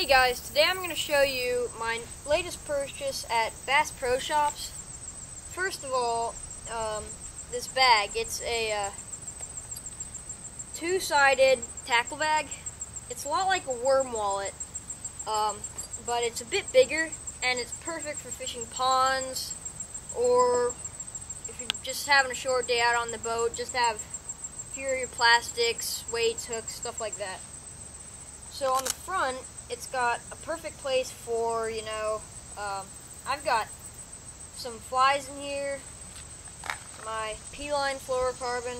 Hey guys, today I'm going to show you my latest purchase at Bass Pro Shops. First of all, this bag, it's a two-sided tackle bag. It's a lot like a worm wallet, but it's a bit bigger and it's perfect for fishing ponds, or if you're just having a short day out on the boat, just have a few of your plastics, weights, hooks, stuff like that. So on the front, it's got a perfect place for, I've got some flies in here, my P-line fluorocarbon,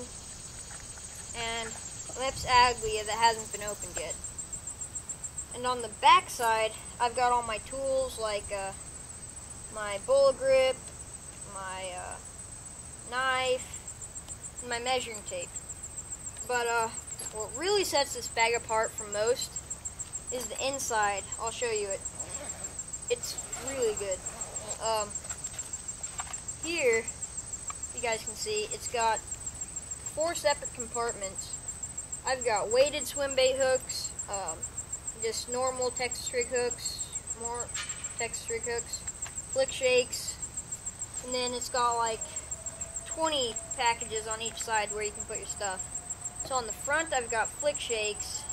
and Lips Aglia that hasn't been opened yet. And on the back side, I've got all my tools like my bullet grip, my knife, and my measuring tape. But what really sets this bag apart from most is the inside. I'll show you it. It's really good. Here, you guys can see, it's got 4 separate compartments. I've got weighted swim bait hooks, just normal Texas rig hooks, more Texas rig hooks, flick shakes, and then it's got like 20 packages on each side where you can put your stuff. So on the front, I've got flick shakes,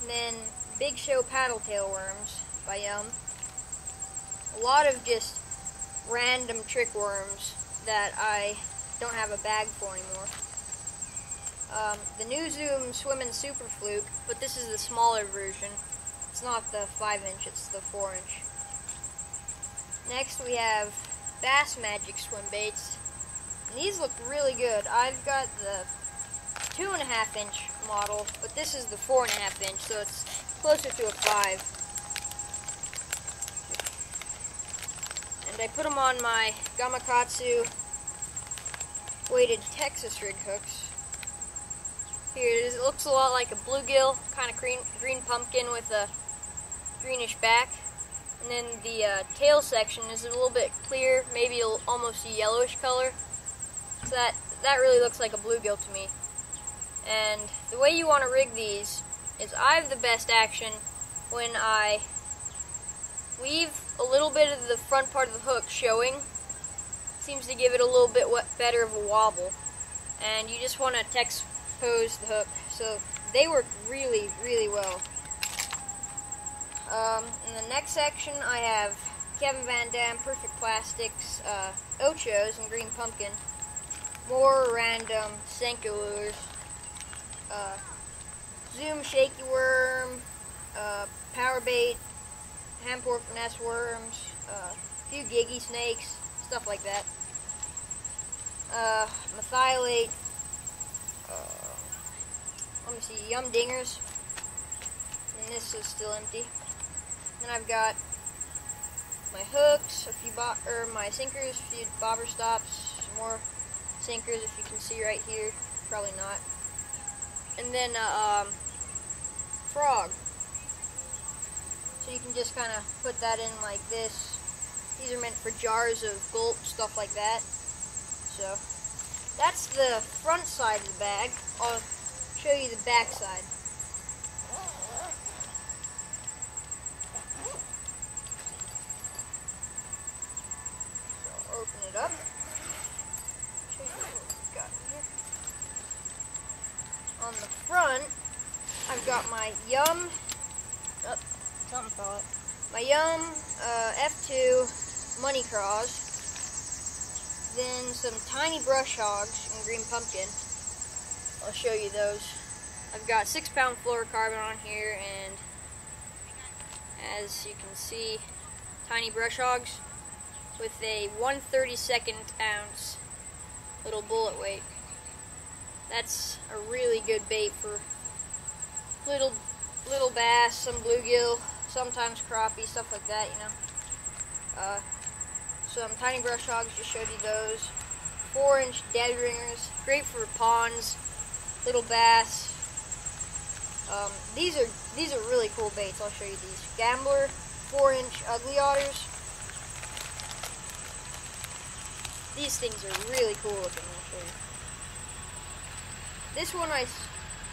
and then Big Show paddle tail worms by Yum. A lot of just random trick worms that I don't have a bag for anymore. The New Zoom Swimmin' Super Fluke, but this is the smaller version. It's not the 5-inch, it's the 4-inch. Next we have Bass Magic swim baits. And these look really good. I've got the 2.5-inch model, but this is the 4.5-inch, so it's closer to a 5. And I put them on my Gamakatsu weighted Texas rig hooks. Here it is. It looks a lot like a bluegill, kind of green pumpkin with a greenish back. And then the tail section is a little bit clear, maybe almost a yellowish color. So that really looks like a bluegill to me. And the way you want to rig these is I have the best action when I leave a little bit of the front part of the hook showing. Seems to give it a little bit better of a wobble. And you just want to expose the hook. So they work really, really well. In the next section I have Kevin Van Dam Perfect Plastics Ochos and Green Pumpkin. More random Senko lures. Zoom Shaky Worm, Power Bait, Hand Pork Finesse Worms, a few Giggy Snakes, stuff like that. Methylate, let me see, Yum Dingers, and this is still empty. Then I've got my hooks, a few my sinkers, a few bobber stops, some more sinkers if you can see right here, probably not. And then frog. So you can just kind of put that in like this. These are meant for jars of gulp, stuff like that. So that's the front side of the bag. I'll show you the back side. So open it up. Show you what we've got in here. On the front, I've got my Yum, my Yum F2 Money Craws, then some tiny brush hogs and green pumpkin. I'll show you those. I've got 6-pound fluorocarbon on here, and as you can see, tiny brush hogs with a 1/32 ounce little bullet weight. That's a really good bait for little bass, some bluegill, sometimes crappie, stuff like that, Some tiny brush hogs, just showed you those. 4-inch dead ringers, great for ponds, little bass. These are really cool baits. I'll show you these. Gambler 4-inch ugly otters. These things are really cool looking. I'll show you. This one I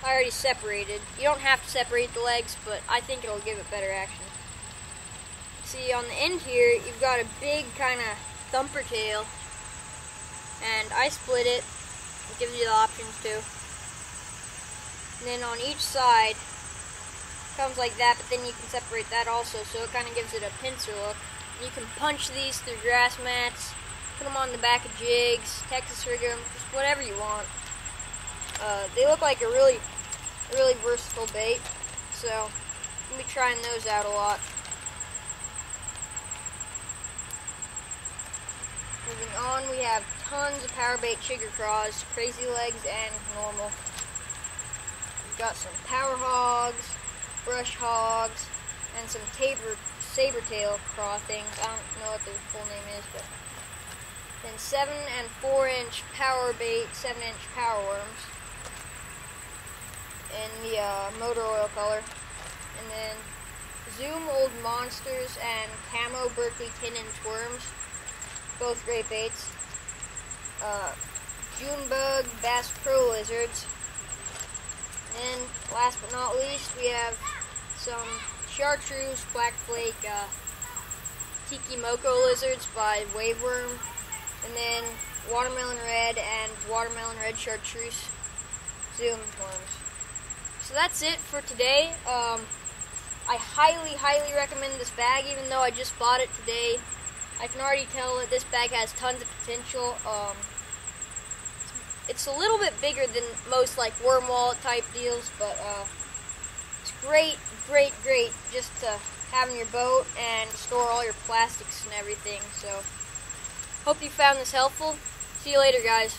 I already separated. You don't have to separate the legs, but I think it'll give it better action. See, on the end here, you've got a big kind of thumper tail, and I split it. It gives you the options too. And then on each side, comes like that, but then you can separate that also, so it kind of gives it a pincer look. And you can punch these through grass mats, put them on the back of jigs, Texas rig them, just whatever you want. They look like a really versatile bait, so I'm going to be trying those out a lot. Moving on, we have tons of power bait chigger craws, crazy legs, and normal. We've got some power hogs, brush hogs, and some saber tail craw things. I don't know what their full name is, but then 7 and 4 inch power bait, 7 inch power worms in the motor oil color, and then Zoom Old Monsters and Camo Berkeley 10 inch worms, both great baits. June Bug Bass Pro Lizards. And last but not least, we have some chartreuse black flake tiki moco lizards by Waveworm, and then watermelon red and watermelon red chartreuse zoom worms. So that's it for today. I highly recommend this bag, even though I just bought it today. I can already tell that this bag has tons of potential. It's a little bit bigger than most like worm wallet type deals, but it's great just to have in your boat and store all your plastics and everything. So hope you found this helpful. See you later, guys.